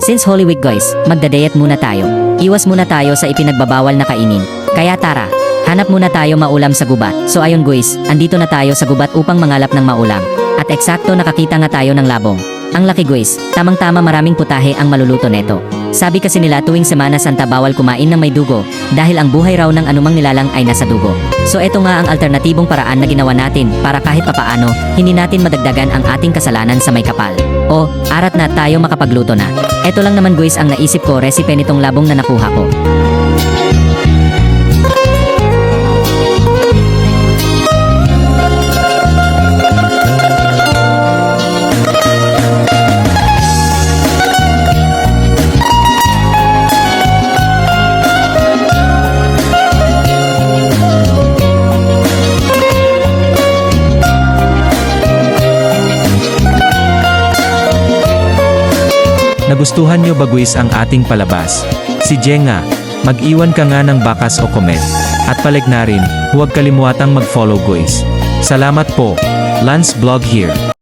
Since Holy Week guys, magdadayet muna tayo. Iwas muna tayo sa ipinagbabawal na kainin. Kaya tara, hanap muna tayo maulam sa gubat. So ayun guys, andito na tayo sa gubat upang mangalap ng maulam. At eksakto nakakita nga tayo ng labong. Ang laki guys, tamang-tama maraming putahe ang maluluto neto. Sabi kasi nila tuwing Semana Santa bawal kumain ng may dugo dahil ang buhay raw ng anumang nilalang ay nasa dugo. So eto nga ang alternatibong paraan na ginawa natin para kahit papaano, hindi natin madagdagan ang ating kasalanan sa may kapal. O, arat na tayo makapagluto na. Eto lang naman guys ang naisip ko recipe nitong labong na nakuha ko. Nagustuhan nyo ba guys ang ating palabas? Si Jenga, mag-iwan ka nga ng bakas o comment. At palig na rin, huwag kalimuatang mag-follow guys. Salamat po. Lance Vlog here.